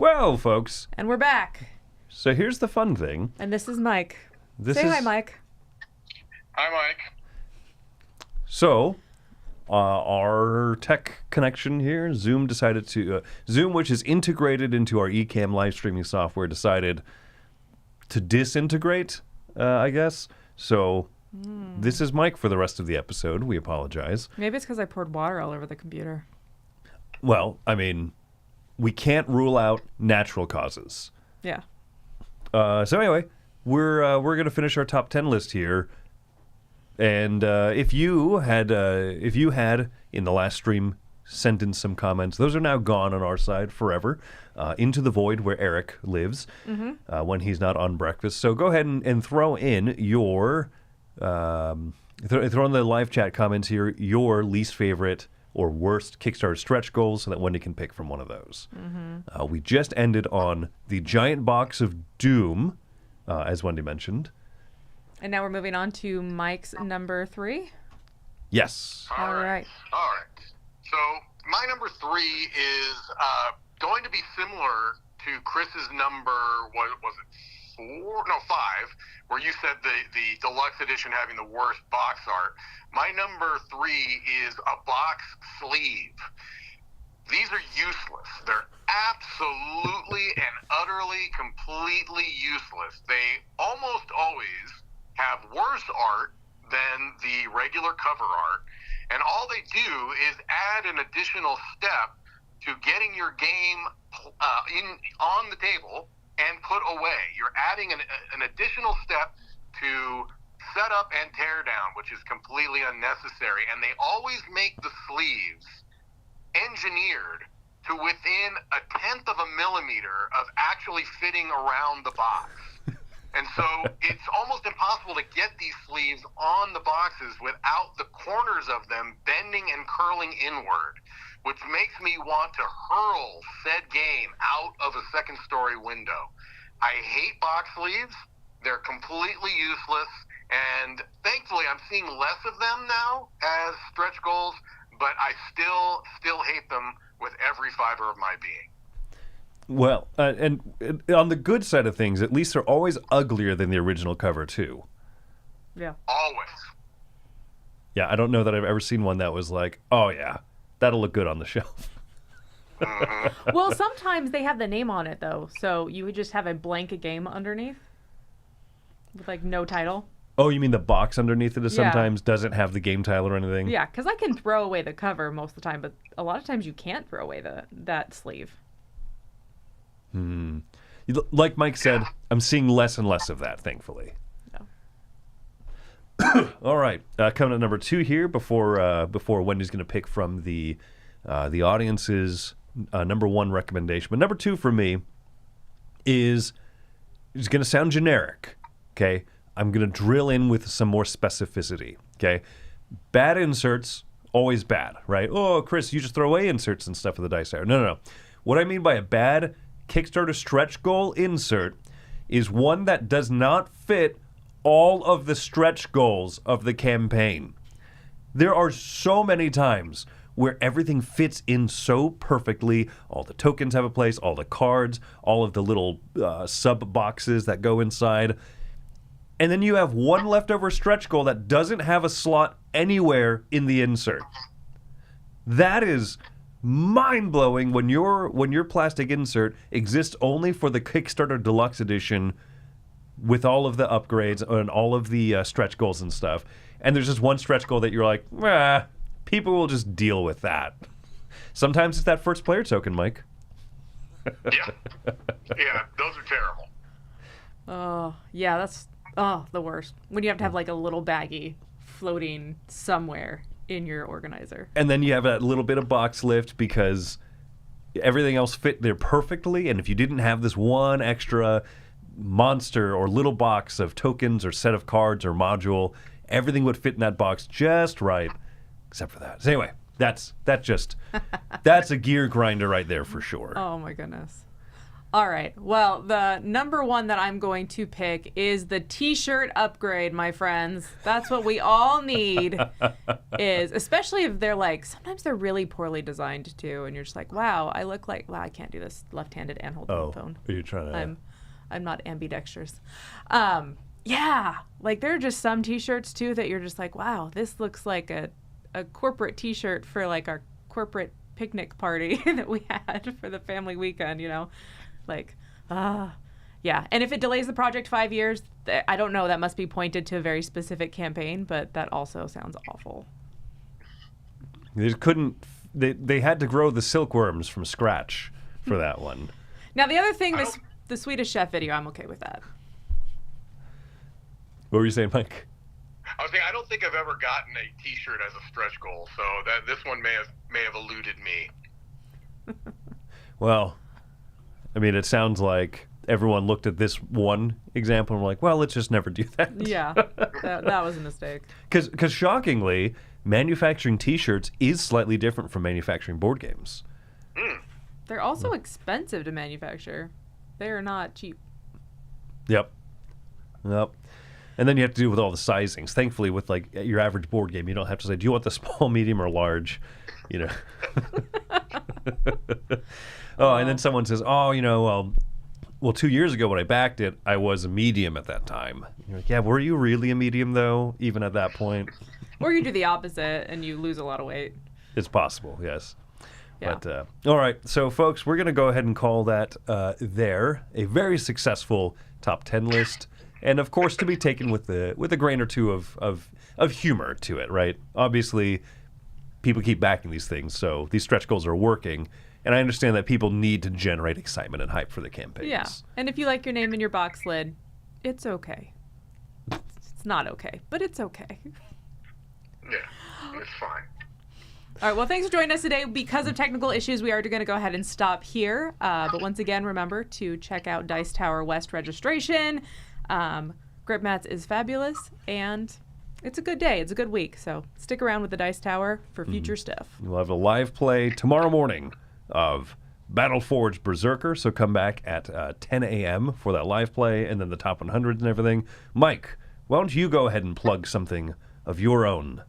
Well, folks. And we're back. So here's the fun thing. And this is Mike. Say hi, Mike. Hi, Mike. So, our tech connection here, Zoom decided to... Zoom, which is integrated into our Ecamm live streaming software, decided to disintegrate, I guess. So, this is Mike for the rest of the episode. We apologize. Maybe it's because I poured water all over the computer. Well, I mean, we can't rule out natural causes. Yeah. So anyway, we're going to finish our top 10 list here. And if you had in the last stream sent in some comments, those are now gone on our side forever, into the void where Eric lives when he's not on breakfast. So go ahead and throw in your throw in the live chat comments here your least favorite or worst Kickstarter stretch goals, so that Wendy can pick from one of those. We just ended on the giant box of Doom, as Wendy mentioned. And now we're moving on to Mike's number 3. Yes. All right. All right. So my number 3 is going to be similar to Chris's number, what was it, 4? No, 5, where you said the deluxe edition having the worst box art. My number 3 is a box sleeve. These are useless. They're absolutely and utterly, completely useless. They almost always have worse art than the regular cover art, and all they do is add an additional step to getting your game on the table and put away. You're adding an additional step to set up and tear down, which is completely unnecessary, and they always make the sleeves engineered to within 1/10 of a millimeter of actually fitting around the box. And so it's almost impossible to get these sleeves on the boxes without the corners of them bending and curling inward, which makes me want to hurl said game out of a second-story window. I hate box sleeves. They're completely useless, and thankfully I'm seeing less of them now as stretch goals, but I still hate them with every fiber of my being. Well, and on the good side of things, at least they're always uglier than the original cover, too. Yeah. Always. Yeah, I don't know that I've ever seen one that was like, oh yeah, that'll look good on the shelf. Well, sometimes they have the name on it, though, so you would just have a blank game underneath with, like, no title. Oh, you mean the box underneath it Yeah. sometimes doesn't have the game title or anything? Yeah, because I can throw away the cover most of the time, but a lot of times you can't throw away that sleeve. Like Mike said, I'm seeing less and less of that, thankfully. Yeah. All right, coming at number 2 here before Wendy's going to pick from the audience's number 1 recommendation. But number 2 for me is going to sound generic. Okay, I'm going to drill in with some more specificity. Okay, bad inserts always bad, right? Oh, Chris, you just throw away inserts and stuff with the dice tower. No. What I mean by a bad Kickstarter stretch goal insert is one that does not fit all of the stretch goals of the campaign. There are so many times where everything fits in so perfectly. All the tokens have a place, all the cards, all of the little sub boxes that go inside. And then you have one leftover stretch goal that doesn't have a slot anywhere in the insert. That is mind-blowing when your plastic insert exists only for the Kickstarter Deluxe Edition with all of the upgrades and all of the stretch goals and stuff. And there's just one stretch goal that you're like, people will just deal with that. Sometimes it's that first player token, Mike. Yeah, those are terrible. Oh, yeah, that's the worst. When you have to have like a little baggie floating somewhere in your organizer. And then you have that little bit of box lift because everything else fit there perfectly. And if you didn't have this one extra monster or little box of tokens or set of cards or module, everything would fit in that box just right, except for that. So anyway, that's a gear grinder right there for sure. Oh my goodness. All right. Well, the number one that I'm going to pick is the T-shirt upgrade, my friends. That's what we all need. Especially if they're like, sometimes they're really poorly designed too, and you're just like, wow, I can't do this left-handed and hold the phone. Are you trying to? I'm not ambidextrous. Yeah, like there are just some T-shirts too that you're just like, wow, this looks like a corporate T-shirt for like our corporate picnic party that we had for the family weekend, like, yeah. And if it delays the project 5 years, I don't know, that must be pointed to a very specific campaign, but that also sounds awful. They just couldn't, they had to grow the silkworms from scratch for that one. Now, the other thing, the Swedish Chef video, I'm okay with that. What were you saying, Mike? I was saying I don't think I've ever gotten a T-shirt as a stretch goal, so that this one may have eluded me. Well, I mean, it sounds like everyone looked at this one example and were like, well, let's just never do that. Yeah, that was a mistake. Because shockingly, manufacturing T-shirts is slightly different from manufacturing board games. They're also expensive to manufacture. They are not cheap. Yep. And then you have to do with all the sizings. Thankfully, with like your average board game, you don't have to say, do you want the small, medium, or large? And then someone says, well, 2 years ago when I backed it, I was a medium at that time. You're like, yeah, were you really a medium, though, even at that point? Or you do the opposite and you lose a lot of weight. It's possible, yes. Yeah. But, all right, so, folks, we're going to go ahead and call that a very successful top 10 list. And, of course, to be taken with a grain or two of humor to it, right? Obviously, people keep backing these things, so these stretch goals are working. And I understand that people need to generate excitement and hype for the campaigns. Yeah, and if you like your name in your box lid, it's okay. It's not okay, but it's okay. Yeah, it's fine. All right, well, thanks for joining us today. Because of technical issues, we are going to go ahead and stop here. But once again, remember to check out Dice Tower West registration. Grip Mats is fabulous, and it's a good day. It's a good week. So stick around with the Dice Tower for future stuff. We'll have a live play tomorrow morning of Battleforged Berserker, so come back at 10 a.m. for that live play, and then the top 100s and everything. Mike, why don't you go ahead and plug something of your own?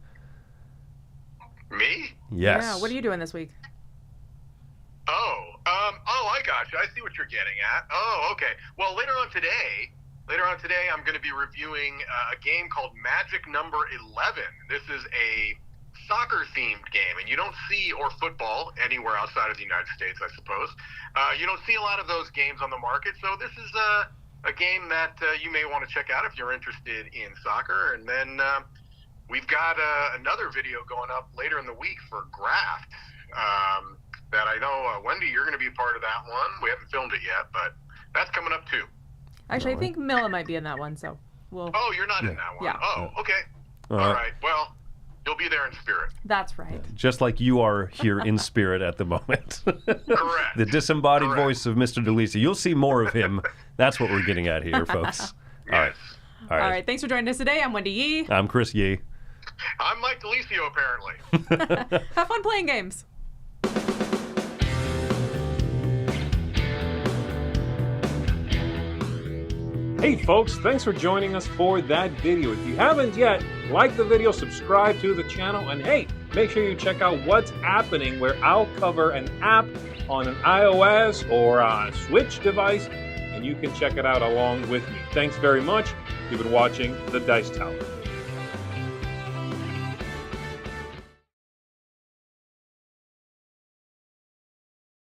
Me? Yes. Yeah, what are you doing this week? I got you. I see what you're getting at. Oh, okay. Well, later on today, I'm going to be reviewing a game called Magic Number 11. This is a soccer-themed game, and you don't see, or football, anywhere outside of the United States, I suppose. You don't see a lot of those games on the market, so this is a game that you may want to check out if you're interested in soccer. And then we've got another video going up later in the week for Graft that I know, Wendy, you're going to be a part of that one. We haven't filmed it yet, but that's coming up too. Actually, I think Milla might be in that one, so we'll... Oh, you're not in that one? Yeah. Oh, okay. All right. Well, you'll be there in spirit. That's right. Just like you are here in spirit at the moment. Correct. The disembodied voice of Mr. DiLisio. You'll see more of him. That's what we're getting at here, folks. All right. Yes. All right. All right, thanks for joining us today. I'm Wendy Yi. I'm Chris Yi. I'm Mike DiLisio, apparently. Have fun playing games. Hey folks, thanks for joining us for that video. If you haven't yet, like the video, subscribe to the channel, and hey, make sure you check out what's happening, where I'll cover an app on an iOS or a Switch device, and you can check it out along with me. Thanks very much. You've been watching The Dice Tower.